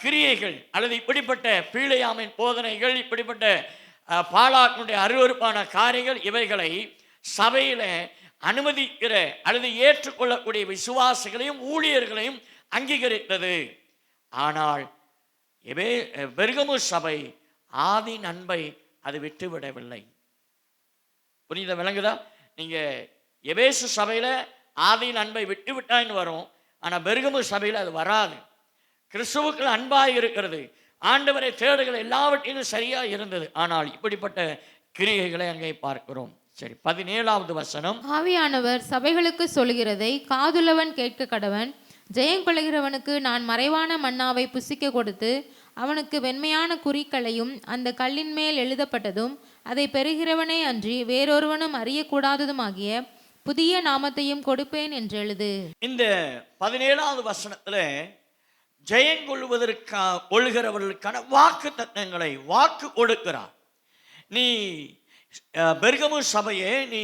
கிரியைகள் அல்லது இப்படிப்பட்ட பீழையாமின் போதனைகள், இப்படிப்பட்ட பாலாக்களுடைய அருவருப்பான காரியங்கள், இவைகளை சபையில அனுமதிக்கிற அல்லது ஏற்றுக்கொள்ளக்கூடிய விசுவாசிகளையும் ஊழியர்களையும் அங்கீகரித்தது. ஆனால் பெர்கமு சபை ஆதியின் அன்பை அது விட்டுவிடவில்லை. புரியுத, விளங்குதா? நீங்க எபேசு சபையில ஆதியின் அன்பை விட்டு விட்டான்னு வரும், ஆனா பெர்கமு சபையில அது வராது. கிறிஸ்துவுக்குள் அன்பாய் இருக்கிறது, ஆண்டவரை தேடுகள் எல்லாவற்றிலும் சரியா இருந்தது, ஆனால் இப்படிப்பட்ட கிரியைகளை அங்கே பார்க்கிறோம். சரி, 17வது வசனம். ஆவியானவர் சபைகளுக்கு சொல்கிறதை காதுள்ளவன் கேட்க கடவன். ஜெயங்கொள்கிறவனுக்கு நான் மறைவான மன்னாவை புசிக்க கொடுத்து அவனுக்கு வெண்மையான குறிக்களையும் அந்த கல்லின் மேல் எழுதப்பட்டதும் அதை பெறுகிறவனே அன்றி வேறொருவனும் அறியக்கூடாததுமாகிய புதிய நாமத்தையும் கொடுப்பேன் என்று எழுது. இந்த 17வது வசனத்துல கொள்கிறவர்களுக்கான வாக்கு தத்தங்களை வாக்கு கொடுக்கிறார். நீ பெர்கமு சபையே, நீ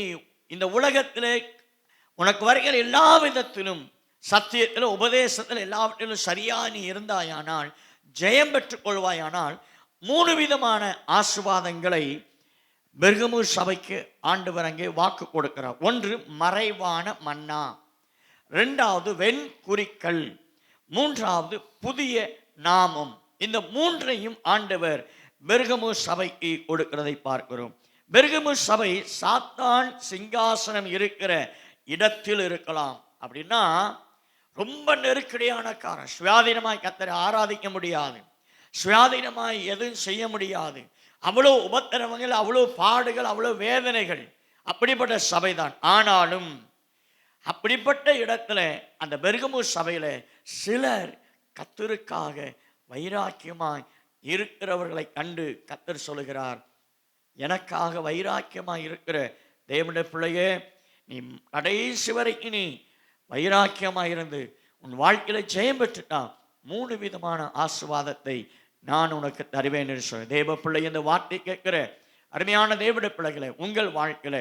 இந்த உலகத்திலே உனக்கு வருகிற எல்லா விதத்திலும் சத்தியத்தில் உபதேசத்தில் எல்லாவற்றிலும் சரியா நீ இருந்தாயானால், ஜெயம் பெற்றுக் கொள்வாயானால் 3 விதமான ஆசீர்வாதங்களை பெர்கமு சபைக்கு ஆண்டவர் அங்கே வாக்கு கொடுக்கிறார். 1, மறைவான மன்னா. 2வது, வெண்குறிக்கல். 3வது, புதிய நாமம். இந்த 3ஐயும் ஆண்டவர் பெர்கமு சபைக்கு கொடுக்கிறதை பார்க்கிறோம். பெர்கமு சபை சாத்தான் சிங்காசனம் இருக்கிற இடத்தில் இருக்கலாம். அப்படின்னா ரொம்ப நெருக்கடியான காரணம். சுயாதீனமாய் கர்த்தரை ஆராதிக்க முடியாது, சுயாதீனமாய் எதுவும் செய்ய முடியாது. அவ்வளோ உபத்திரவங்கள், அவ்வளோ பாடுகள், அவ்வளோ வேதனைகள், அப்படிப்பட்ட சபைதான். ஆனாலும் அப்படிப்பட்ட இடத்துல அந்த பெர்கமு சபையில சிலர் கர்த்தருக்காக வைராக்கியமாய் இருக்கிறவர்களை கண்டு கர்த்தர் சொல்லுகிறார், எனக்காக வைராக்கியமாய் இருக்கிற தேவனுடைய பிள்ளையே, நீ கடைசி வரைக்கும் நீ வைராக்கியமாய் இருந்து உன் வாழ்க்கையில ஜெயம் பெற்றுட்டா 3 விதமான ஆசீர்வாதத்தை நான் உனக்கு தருவேன் என்று சொல்ல. தேவ பிள்ளை, இந்த வார்த்தை கேட்கிற அருமையான தேவனுடைய பிள்ளைகளை, உங்கள் வாழ்க்கையில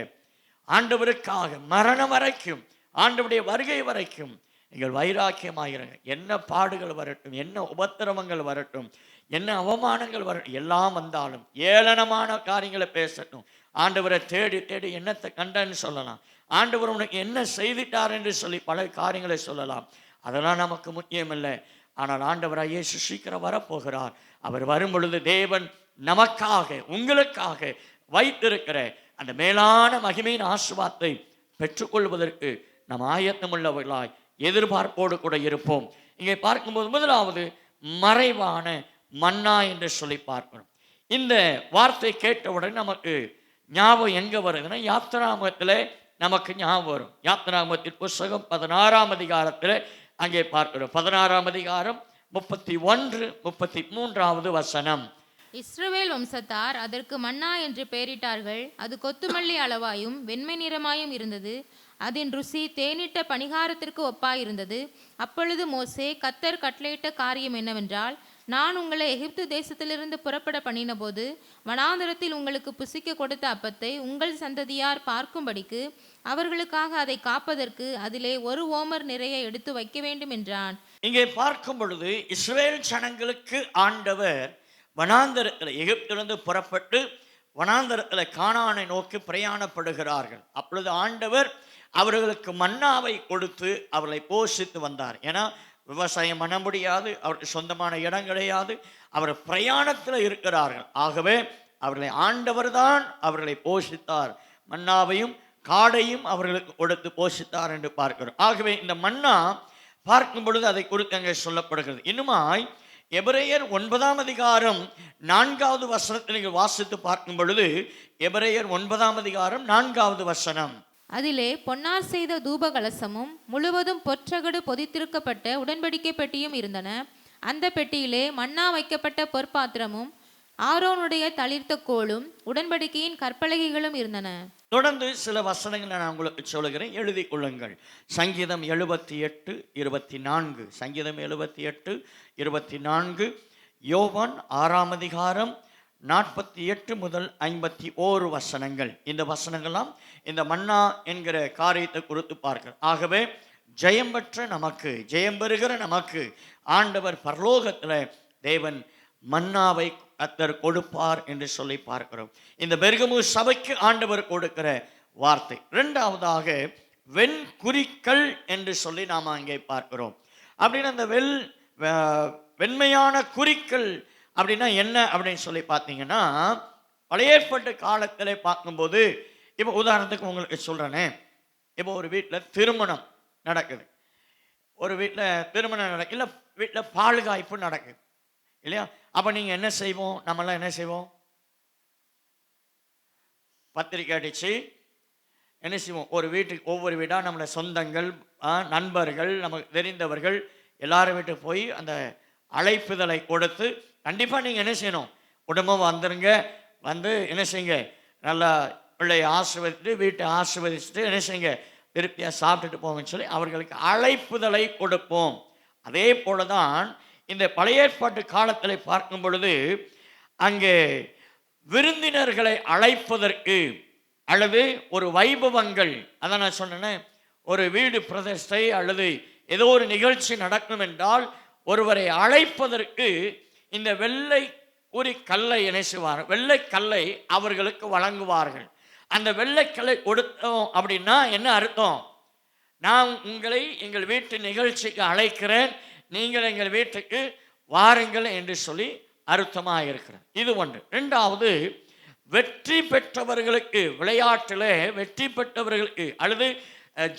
ஆண்டவருக்காக மரணம் வரைக்கும், ஆண்டவருடைய வருகை வரைக்கும் நீங்கள் வைராக்கியமாயிருங்க. என்ன பாடுகள் வரட்டும், என்ன உபத்திரவங்கள் வரட்டும், என்ன அவமானங்கள் வரட்டும், எல்லாம் வந்தாலும் ஏளனமான காரியங்களை பேசட்டும், ஆண்டவரை தேடி தேடி என்னத்தை கண்டன்னு சொல்லலாம், ஆண்டவர் உனக்கு என்ன செய்துட்டார் என்று சொல்லி பல காரியங்களை சொல்லலாம். அதெல்லாம் நமக்கு முக்கியம் இல்லை. ஆனால் ஆண்டவராக இயேசு சீக்கிரம் வரப்போகிறார். அவர் வரும் பொழுது தேவன் நமக்காக, உங்களுக்காக வைத்திருக்கிற அந்த மேலான மகிமையின் ஆசீர்வாதத்தை பெற்றுக்கொள்வதற்கு நாம் ஆயத்தம் உள்ளவர்களாய் எதிர்பார்ப்போடு கூட இருப்போம். இங்கே பார்க்கும்போது 1வது, மறைவான மன்னா என்று சொல்லி பார்க்கணும். இந்த வார்த்தை கேட்டவுடன் நமக்கு ஞாபகம் எங்க வருதுன்னா, யாத்திராகமத்தில் நமக்கு ஞாபகம் வரும். யாத்திராகமத்தின் புஸ்தகம் 16ஆம் அதிகாரத்தில் அங்கே பார்க்கிறோம். 16ஆம் அதிகாரம் 31, 33வது வசனம். இஸ்ரவேல் வம்சத்தார் அதற்கு மன்னா என்று பெயரிட்டார்கள். அது கொத்துமல்லி அளவாயும் வெண்மை நிறமாயும் இருந்தது. அதன் ருசி தேனிட்ட பணிகாரத்திற்கு ஒப்பாயிருந்தது. அப்பொழுது மோசே, கர்த்தர் கட்டளையிட்ட காரியம் என்னவென்றால், நான் உங்களை எகிப்து தேசத்திலிருந்து புறப்பட பண்ணினபோது வனாந்தரத்தில் உங்களுக்கு புசிக்க கொடுத்த அப்பத்தை உங்கள் சந்ததியார் பார்க்கும்படிக்கு அவர்களுக்காக அதை காப்பதற்கு அதிலே 1 ஓமர் நிறைய எடுத்து வைக்க வேண்டும் என்றான். இங்கே பார்க்கும் பொழுது இஸ்ரவேல் ஜனங்களுக்கு ஆண்டவர் வனாந்தரத்தில் எகிப்திலிருந்து புறப்பட்டு வனாந்தரத்தில் கானானை நோக்கி பிரயாணப்படுகிறார்கள். அப்பொழுது ஆண்டவர் அவர்களுக்கு மன்னாவை கொடுத்து அவர்களை போஷித்து வந்தார். ஏன்னா விவசாயம் பண்ண முடியாது, அவருக்கு சொந்தமான இடம் கிடையாது, அவர் பிரயாணத்தில் இருக்கிறார்கள். ஆகவே அவர்களை ஆண்டவர் தான் அவர்களை போஷித்தார். மன்னாவையும் காடையும் அவர்களுக்கு கொடுத்து போஷித்தார் என்று பார்க்கிறோம். ஆகவே இந்த மன்னா பார்க்கும் பொழுது அதை குறித்து அங்கே சொல்லப்படுகிறது. இன்னுமாய் எபிரேயர் 9ஆம் அதிகாரம் 4வது வசனத்தை நீங்கள் வாசித்து பார்க்கும் பொழுது, எபிரேயர் 9ஆம் அதிகாரம் 4வது வசனம். அதிலே பொன்னார் செய்த தூப கலசமும் முழுவதும் பொற்றகடு பொதித்திருக்கப்பட்ட உடன்படிக்கை பெட்டியும் இருந்தன. அந்த பெட்டியிலே மன்னா வைக்கப்பட்ட பொற்பாத்திரமும் ஆரோனுடைய தளிர்த்த கோலும் உடன்படிக்கையின் கற்பலகைகளும் இருந்தன. தொடர்ந்து சில வசனங்களை நான் உங்களுக்கு சொல்லுகிறேன், எழுதி கொள்ளுங்கள். சங்கீதம் 78, 24. சங்கீதம் 78, 24. யோவான் 6ஆம் அதிகாரம் 48 முதல் 51 வசனங்கள். இந்த வசனங்கள்லாம் இந்த மன்னா என்கிற காரியத்தை குறித்து பார்க்கிறோம். ஆகவே ஜெயம் பெற்ற நமக்கு, ஜெயம் பெறுகிற நமக்கு ஆண்டவர் பரலோகத்தில் தேவன் மன்னாவை கர்த்தர் கொடுப்பார் என்று சொல்லி பார்க்கிறோம். இந்த பெர்கமு சபைக்கு ஆண்டவர் கொடுக்கிற வார்த்தை. இரண்டாவதாக வெண்குறிக்கள் என்று சொல்லி நாம் அங்கே பார்க்கிறோம். அப்படின்னு அந்த வெண்மையான குறிக்கள் அப்படின்னா என்ன அப்படின்னு சொல்லி பார்த்தீங்கன்னா, பழைய ஏற்பாட்டு காலத்தில் பார்க்கும்போது, இப்போ உதாரணத்துக்கு உங்களுக்கு சொல்கிறேனே, இப்போ ஒரு வீட்டில் திருமணம் நடக்குது, ஒரு வீட்டில் திருமணம் நடக்குது, இல்லை வீட்டில் பால்காய்ப்பு நடக்குது இல்லையா? அப்போ நீங்கள் என்ன செய்வோம்? நம்மளாம் என்ன செய்வோம்? பத்திரிக்கை அடித்து என்ன செய்வோம்? ஒரு வீட்டுக்கு ஒவ்வொரு வீடாக நம்மளோட சொந்தங்கள், நண்பர்கள், நமக்கு தெரிந்தவர்கள் எல்லாரும் வீட்டுக்கு போய் அந்த அழைப்புதலை கொடுத்து, கண்டிப்பாக நீங்கள் என்ன செய்யணும்? குடும்பம் வந்துருங்க, வந்து என்ன செய்யுங்க, நல்லா பிள்ளையை ஆசீர்வதித்து வீட்டை ஆசீர்வதிச்சுட்டு என்ன செய்யுங்க, திருப்தியாக சாப்பிட்டுட்டு போங்கன்னு சொல்லி அவர்களுக்கு அழைப்புதலை கொடுப்போம். அதே போல தான் இந்த பழைய ஏற்பாட்டு காலத்தில் பார்க்கும் பொழுது அங்கே விருந்தினர்களை அழைப்பதற்கு அல்லது ஒரு வைபவங்கள், அதான் நான் சொன்னேன், ஒரு வீடு பிரதிஷ்டை அல்லது ஏதோ ஒரு நிகழ்ச்சி நடக்கும் என்றால் ஒருவரை அழைப்பதற்கு இந்த வெள்ளை குறி கல்லை இணைசுவார், வெள்ளை கல்லை அவர்களுக்கு வழங்குவார்கள். அந்த வெள்ளைக்கல்லை கொடுத்தோம் அப்படின்னா என்ன அர்த்தம்? நான் உங்களை எங்கள் வீட்டு நிகழ்ச்சிக்கு அழைக்கிறேன், நீங்கள் எங்கள் வீட்டுக்கு வாருங்கள் என்று சொல்லி அர்த்தமாக இருக்கிறது. இது ஒன்று. ரெண்டாவது, வெற்றி பெற்றவர்களுக்கு, விளையாட்டில் வெற்றி பெற்றவர்களுக்கு அல்லது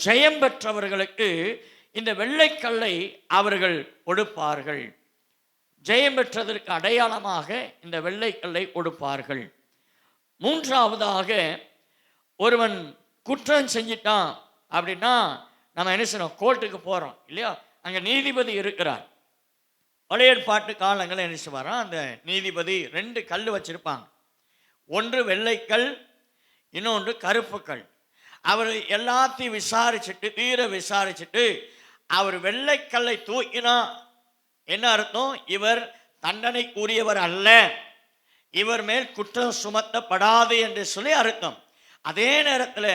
ஜெயம் பெற்றவர்களுக்கு இந்த வெள்ளைக்கல்லை அவர்கள் கொடுப்பார்கள். ஜெயம் பெற்றதற்கு அடையாளமாக இந்த வெள்ளைக்கல்லை கொடுப்பார்கள். மூன்றாவதாக, ஒருவன் குற்றம் செஞ்சிட்டான் அப்படின்னா நம்ம என்ன செய்யணும்? கோர்ட்டுக்கு போகிறோம் இல்லையா? அங்கே நீதிபதி இருக்கிறார். பழைய ஏற்பாட்டு காலங்களில் என்ன செய்வாரா, அந்த நீதிபதி 2 கல் வச்சிருப்பாங்க. ஒன்று வெள்ளைக்கல், இன்னொன்று கருப்பு கல். அவர் எல்லாத்தையும் விசாரிச்சுட்டு, தீர விசாரிச்சுட்டு, அவர் வெள்ளைக்கல்லை தூக்கினா என்ன அர்த்தம்? இவர் தண்டனைக்குரியவர் அல்ல, இவர் மேல் குற்றம் சுமத்தப்படாது என்று சொல்லி அர்த்தம். அதே நேரத்தில்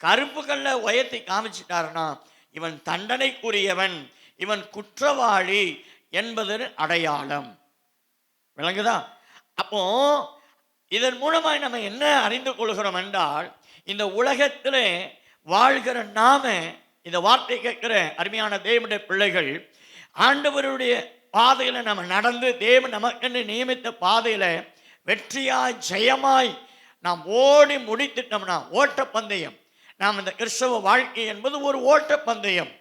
கருப்பு கல்லை உயர்த்தி காமிச்சிட்டாருன்னா இவன் தண்டனைக்குரியவன், இவன் குற்றவாளி என்பது அடையாளம். விளங்குதா? அப்போ இதன் மூலமாக நம்ம என்ன அறிந்து கொள்கிறோம் என்றால், இந்த உலகத்தில் வாழ்கிற நாம, இந்த வார்த்தை கேட்கிற அருமையான தேவனுடைய பிள்ளைகள், ஆண்டவருடைய பாதையில் நம்ம நடந்து தேவன் நமக்கு நியமித்த பாதையில் வெற்றியாய் ஜெயமாய் நாம் ஓடி முடித்துட்டோம்னா, ஓட்டப்பந்தயம். நாம் இந்த கிறிஸ்தவ வாழ்க்கை என்பது ஒரு ஓட்டப்பந்தயம்.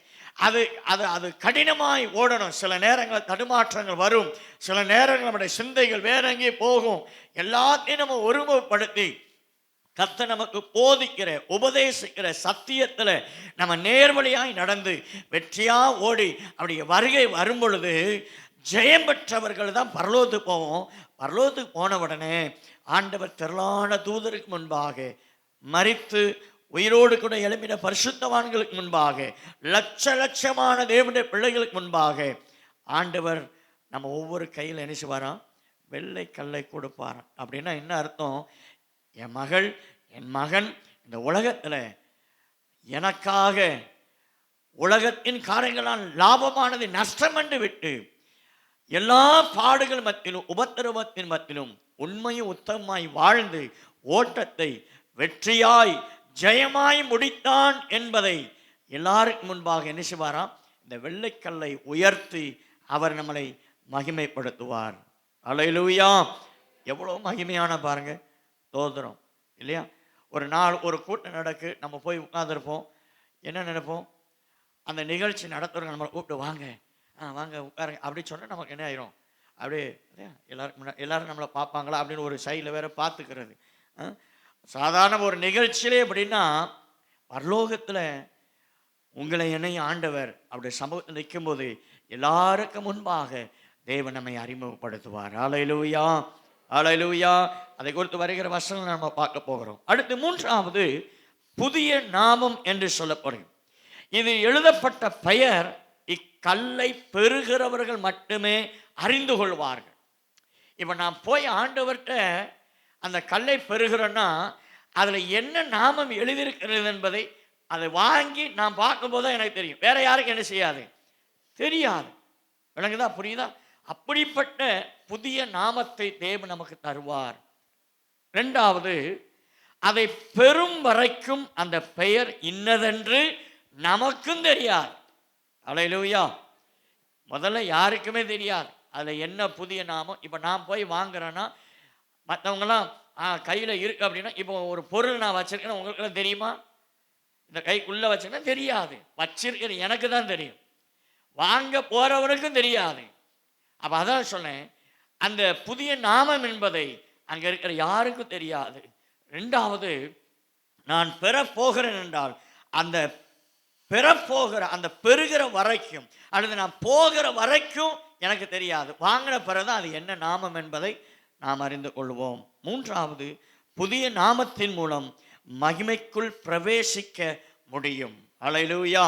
அது அது அது கடினமாய் ஓடணும். சில நேரங்கள் தடுமாற்றங்கள் வரும், சில நேரங்கள் நம்முடைய சிந்தைகள் வேற எங்கே போகும். எல்லாத்தையும் நம்ம ஒருமுகப்படுத்தி கர்த்தர் நமக்கு போதிக்கிற உபதேசிக்கிற சத்தியத்தில் நம்ம நேர்வழியாய் நடந்து வெற்றியா ஓடி அப்படி வருகை வரும் பொழுது ஜெயம் பெற்றவர்கள் தான் பரலோகத்துக்கு போவோம். பரலோகத்துக்கு போன உடனே ஆண்டவர் திரளான தூதருக்கு முன்பாக மரித்து உயிரோடு கூட எழுப்பின பரிசுத்தவான்களுக்கு முன்பாக லட்ச லட்சமான தேவனுடைய பிள்ளைகளுக்கு முன்பாக ஆண்டவர் நம்ம ஒவ்வொரு கையில் என்ன செய்வாராம்? வெள்ளை கல்லை கொடுப்பாராம். அப்படின்னா என்ன அர்த்தம்? என் மகள் என் மகன் இந்த உலகத்தில் எனக்காக உலகத்தின் காரியங்களால் லாபமானது நஷ்டம் என்று விட்டு எல்லா பாடுகள் மத்தியிலும் உபத்திரவத்தின் மத்தியிலும் உண்மையும் உத்தமமாய் வாழ்ந்து ஓட்டத்தை வெற்றியாய் ஜெயமாய் முடித்தான் என்பதை எல்லாருக்கும் முன்பாக என்ன செய்வாராம்? இந்த வெள்ளைக்கல்லை உயர்த்தி அவர் நம்மளை மகிமைப்படுத்துவார். அல்லேலூயா! எவ்வளோ மகிமையான பாருங்க தோதுறோம் இல்லையா? ஒரு நாள் ஒரு கூட்டம் நடக்கு, நம்ம போய் உட்காந்துருப்போம். என்ன நினைப்போம்? அந்த நிகழ்ச்சி நடத்துறவங்க நம்மளை கூப்பிட்டு வாங்க வாங்க உட்காருங்க அப்படி சொன்னால் நமக்கு என்ன ஆயிரும்? அப்படியே எல்லாரும் நம்மளை பார்ப்பாங்களா அப்படின்னு ஒரு சைடில் வேற பார்த்துக்கிறது. சாதாரண ஒரு நிகழ்ச்சியிலே எப்படின்னா, பரலோகத்தில் உங்களை என்னையும் ஆண்டவர் அப்படி சமூகத்தில் நிற்கும்போது எல்லாருக்கும் முன்பாக தேவன் நம்மை அறிமுகப்படுத்துவார். அல்லேலூயா, அல்லேலூயா. அதை குறித்து வருகிற வசனம் நம்ம பார்க்க போகிறோம். அடுத்து மூன்றாவது புதிய நாமம் என்று சொல்லப்படும். இது எழுதப்பட்ட பெயர் இக்கல்லை பெறுகிறவர்கள் மட்டுமே அறிந்து கொள்வார்கள். இப்போ நான் போய் ஆண்டவர்கிட்ட அந்த கல்லை பெறுகிறேன்னா அதில் என்ன நாமம் எழுதியிருக்கிறது என்பதை அதை வாங்கி நான் பார்க்கும்போது தான் எனக்கு தெரியும். வேற யாருக்கு என்ன செய்யாது? தெரியாது. விளங்குதா? புரியுதா? அப்படிப்பட்ட புதிய நாமத்தை தேவன் நமக்கு தருவார். இரண்டாவது, அதை பெறும் வரைக்கும் அந்த பெயர் இன்னதென்று நமக்கும் தெரியாது. அல்லேலூயா! முதல்ல யாருக்குமே தெரியாது அதில் என்ன புதிய நாமம். இப்போ நான் போய் வாங்குறேன்னா மற்றவங்களாம் கையில் இருக்கு அப்படின்னா, இப்போ ஒரு பொருள் நான் வச்சிருக்கேன்னா உங்களுக்குலாம் தெரியுமா? இந்த கைக்குள்ளே வச்சிருக்கேன்னா தெரியாது. வச்சிருக்கிற எனக்கு தான் தெரியும், வாங்க போகிறவனுக்கும் தெரியாது. அப்போ அதான் சொன்னேன், அந்த புதிய நாமம் என்பதை அங்கே இருக்கிற யாருக்கும் தெரியாது. ரெண்டாவது, நான் பெறப்போகிறேன் என்றால் அந்த பெறப்போகிற அந்த பெறுகிற வரைக்கும் அல்லது நான் போகிற வரைக்கும் எனக்கு தெரியாது. வாங்கின பிறகுதான் அது என்ன நாமம் என்பதை நாம் அறிந்து கொள்வோம். மூன்றாவது, புதிய நாமத்தின் மூலம் மகிமைக்குள் பிரவேசிக்க முடியும். அல்லேலூயா!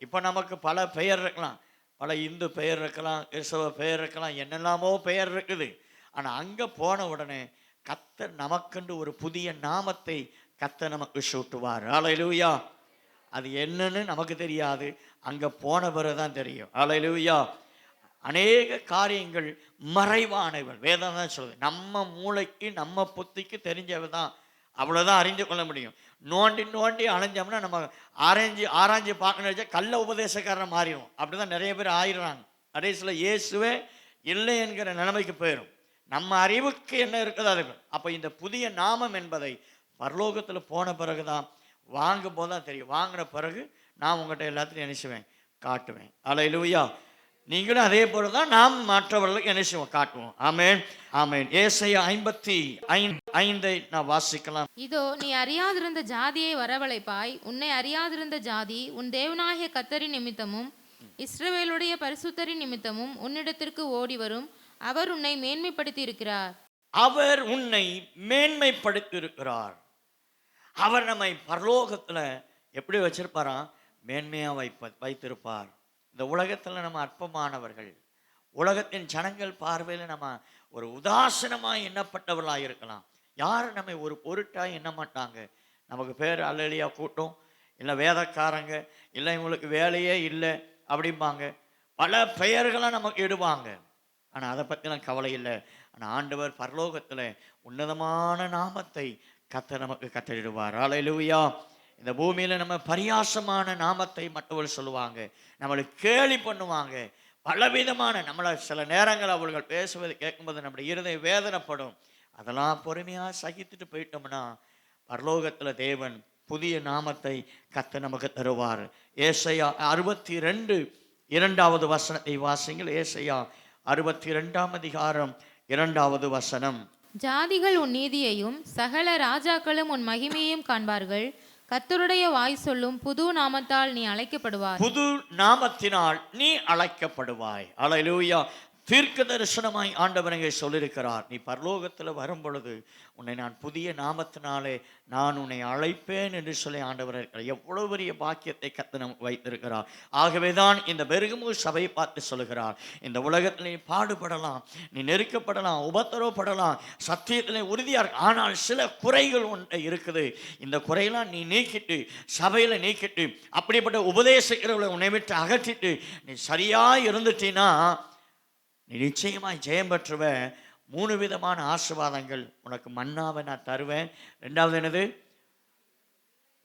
இப்போ நமக்கு பல பெயர் இருக்கலாம், பல இந்து பெயர் இருக்கலாம், கிறிஸ்தவ பெயர் இருக்கலாம், என்னெல்லாமோ பெயர் இருக்குது. ஆனால் அங்கே போன உடனே கர்த்தர் நமக்கென்று ஒரு புதிய நாமத்தை கர்த்தர் நமக்கு சூட்டுவார். அல்லேலூயா! அது என்னன்னு நமக்கு தெரியாது, அங்கே போன பிறகு தான் தெரியும். அல்லேலூயா! அநேக காரியங்கள் மறைவானவள் வேதம் தான் சொல்லுது. நம்ம மூளைக்கு நம்ம புத்திக்கு தெரிஞ்சவ தான், அவ்வளோதான் அறிந்து கொள்ள முடியும். நோண்டி நோண்டி அலைஞ்சோம்னா நம்ம ஆராய்ஞ்சு பார்க்கணும் கள்ள உபதேசக்காரன் மாறிடும். அப்படி தான் நிறைய பேர் ஆயிடுறாங்க. கடைசியில் இயேசுவே இல்லை என்கிற நிலைமைக்கு போயிடும். நம்ம அறிவுக்கு என்ன இருக்குது அது. அப்போ இந்த புதிய நாமம் என்பதை பரலோகத்தில் போன பிறகு தான், வாங்கும் போது தான் தெரியும். வாங்கின பிறகு நான் உங்கள்கிட்ட எல்லாத்தையும் நினைச்சுவேன், காட்டுவேன். அல்லேலூயா! நீங்களும் அதே போல தான் நாம் மற்றவர்களுக்கு என்ன செய்வோம்? காட்டுவோம். ஆமென், ஆமென். ஏசாயா 55:5 நான் வாசிக்கலாம். இதோ நீ அறியாதிருந்த ஜாதியை வரவழைப்பாய், உன்னை அறியாதிருந்த ஜாதி உன் தேவனாகிய கர்த்தரின் நிமித்தமும் இஸ்ரவேலுடைய பரிசுத்தரின் நிமித்தமும் உன்னிடத்திற்கு ஓடி வரும். அவர் உன்னை மேன்மைப்படுத்தி இருக்கிறார். அவர் உன்னை மேன்மைப்படுத்தி இருக்கிறார். அவர் நம்மை பரலோகத்தில் எப்படி வச்சிருப்பாராம்? மேன்மையாக வைத்திருப்பார். இந்த உலகத்தில் நம்ம அற்பமானவர்கள், உலகத்தின் ஜனங்கள் பார்வையில் நம்ம ஒரு உதாசீனமாக எண்ணப்பட்டவர்களாக இருக்கலாம். யாரும் நம்மை ஒரு பொருட்டாக எண்ண மாட்டாங்க. நமக்கு பேர் அல்லேலியா கூட்டம், இல்லை வேதக்காரங்க, இல்லை இவங்களுக்கு வேலையே இல்லை அப்படிம்பாங்க. பல பெயர்களாக நமக்கு இடுவாங்க. ஆனால் அதை பற்றிலாம் கவலை இல்லை. ஆனால் ஆண்டவர் பரலோகத்தில் உன்னதமான நாமத்தை கர்த்தர் நமக்கு கட்டளிடுவார். அல்லேலூயா! இந்த பூமியில் நம்ம பரியாசமான நாமத்தை மற்றவர்கள் சொல்லுவாங்க, நம்மளை கேலி பண்ணுவாங்க, பலவிதமான நம்மளை சில நேரங்கள் அவர்கள் பேசுவதை கேட்கும்போது நம்முடைய இருதயம் வேதனைப்படும். அதெல்லாம் பொறுமையாக சகித்துட்டு போயிட்டோம்னா பரலோகத்தில் தேவன் புதிய நாமத்தை கர்த்தர் நமக்கு தருவார். ஏசாயா 62 வசனத்தை வாசிங்கள். ஏசாயா 62 அதிகாரம் 2வது வசனம். ஜாதிகள் உன் நீதியையும் சகல ராஜாக்களும் உன் மகிமையையும் காண்பார்கள். கர்த்தருடைய வாய் சொல்லும் புது நாமத்தால் நீ அழைக்கப்படுவாய். புது நாமத்தினால் நீ அழைக்கப்படுவாய். அல்லேலூயா. தீர்க்க தரிசனமாய் ஆண்டவர் இங்கே சொல்லியிருக்கிறார், நீ பரலோகத்தில் வரும் பொழுது உன்னை நான் புதிய நாமத்தினாலே நான் உன்னை அழைப்பேன் என்று சொல்லி ஆண்டவர் எவ்வளவு பெரிய பாக்கியத்தை கர்த்தர் நமக்கு வைத்திருக்கிறார். ஆகவே தான் இந்த பெருகமு சபையை பார்த்து சொல்லுகிறார், இந்த உலகத்தில் நீ பாடுபடலாம், நீ நெருக்கப்படலாம், உபத்திரவப்படலாம், சத்தியத்தில் உறுதியாக இருக்கு, ஆனால் சில குறைகள் ஒன்று இருக்குது. இந்த குறையெல்லாம் நீ நீக்கிட்டு, சபையில் நீக்கிட்டு, அப்படிப்பட்ட உபதேசிக்கிறவர்களை உன்னை விட்டு அகற்றிட்டு நீ சரியாக இருந்துட்டீன்னா நீ நிச்சயமாய் ஜெயம் பெற்றுவ. 3 விதமான ஆசீர்வாதங்கள் உனக்கு. மன்னாவை நான் தருவேன். 2வது என்னது?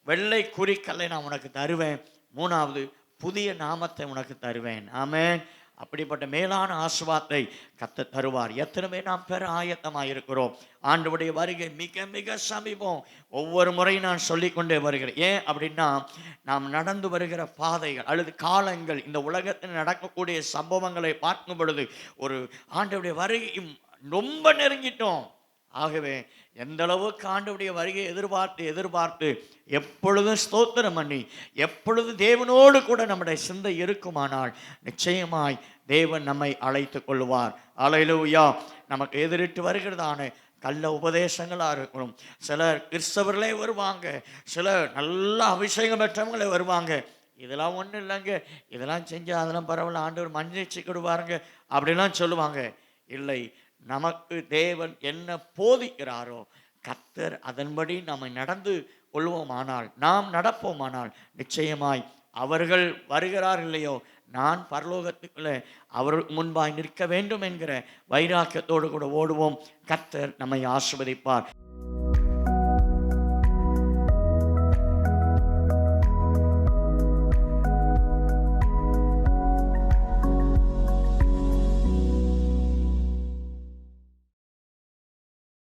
வெள்ளை குறிக்கல்லை நான் உனக்கு தருவேன். 3வது புதிய நாமத்தை உனக்கு தருவேன். ஆமென். அப்படிப்பட்ட மேலான ஆசீர்வாதத்தை கர்த்தர் தருவார். எத்தனை பேர் நாம் பெற ஆயத்தமாக இருக்கிறோம்? ஆண்டவருடைய வருகை மிக மிக சமீபம். ஒவ்வொரு முறையும் நான் சொல்லிக்கொண்டே வருகிறேன். ஏன் அப்படின்னா, நாம் நடந்து வருகிற பாதைகள் அல்லது காலங்கள், இந்த உலகத்தில் நடக்கக்கூடிய சம்பவங்களை பார்க்கும் பொழுது ஒரு ஆண்டவருடைய வருகையும் ரொம்ப நெருங்கிட்டோம். ஆகவே எந்த அளவுக்கு ஆண்டவருடைய வருகையை எதிர்பார்த்து எப்பொழுதும் ஸ்தோத்திரம் பண்ணி எப்பொழுது தேவனோடு கூட நம்முடைய சிந்தை இருக்குமானால் நிச்சயமாய் தேவன் நம்மை அழைத்து கொள்வார். அல்லேலூயா. நமக்கு எதிரிட்டு வருகிறதான கள்ள உபதேசங்களாக இருக்கணும். சிலர் கிறிஸ்தவர்களே வருவாங்க, சிலர் நல்ல அபிஷேகம் பெற்றவங்களே வருவாங்க. இதெல்லாம் ஒன்றும் இல்லைங்க, இதெல்லாம் செஞ்சால் அதெல்லாம் பரவாயில்ல, ஆண்டவர் மன்னிச்சுக்கிடுவாருங்க அப்படிலாம் சொல்லுவாங்க. இல்லை, நமக்கு தேவன் என்ன போதிக்கிறாரோ கர்த்தர் அதன்படி நம்ம நடந்து கொள்வோமானால், நாம் நடப்போமானால் நிச்சயமாய் அவர்கள் வருகிறார் இல்லையோ, நான் பரலோகத்துக்குள்ளே அவருக்கு முன்பாய் நிற்க வேண்டும் என்கிற வைராக்கியத்தோடு கூட ஓடுவோம். கர்த்தர் நம்மை ஆசீர்வதிப்பார்.